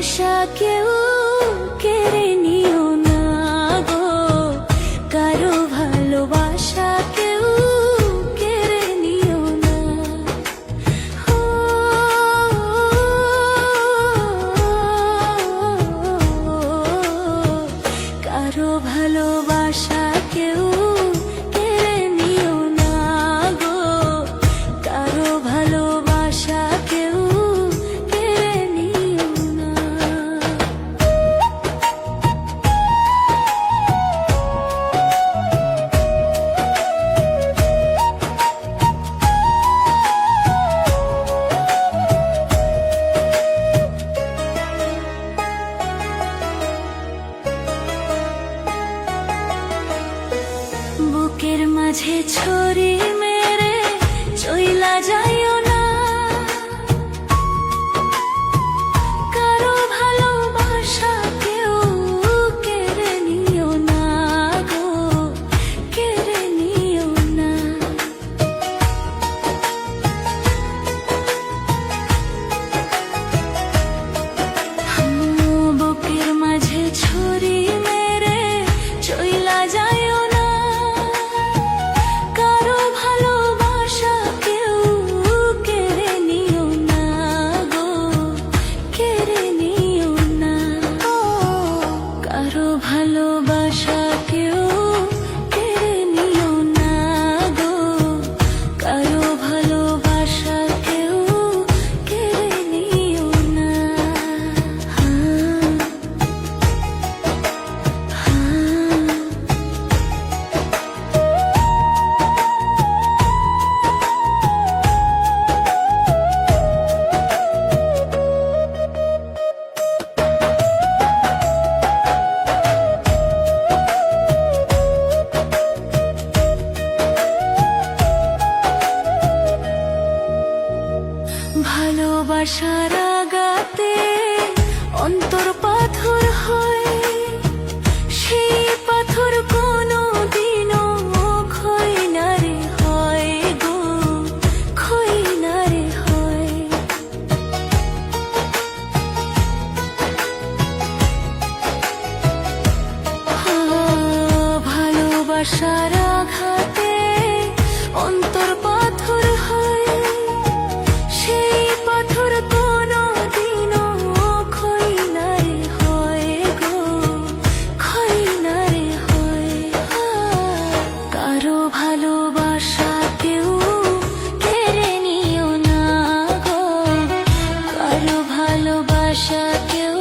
ভালোবাসা কেউ কেড়ে নিও না গো, কারো ভালোবাসা কেউ কেড়ে নিও না। কারো ভালোবাসা কেউ কেড়ে নিও না গো, কারো ভালোবাসা কেউ কেড়ে নিও না। বুকের মাঝে ছড়ি মেরে চইলা যাইও না, কারো ভালোবাসা কেউ কেড়ে নিও না গো, কেড়ে নিও না। বুকের মাঝে ছড়ি মেরে চইলা যাইও না, কারো ভালোবাসা কেউ কেড়ে নিও না গো, কেড়ে নিও না। কারো ভালোবাসা কেউ কেড়ে নিও না গো, কারো ভালোবাসা কেউ কেড়ে নিও না। ভালোবাসার আঘাতে অন্তর পাথর হয়, সেই পাথর কোনো দিনও ক্ষয় না রে হয় গো, ক্ষয় না রে হয়। ভালোবাসার আঘাতে অন্তর পাথর হয়, সেই পাথর কোনো দিনও ক্ষয় না রে হয় গো, ক্ষয় না রে হয়। কারো ভালোবাসা কেউ কেড়ে নিও না গো, কারো ভালোবাসা কেউ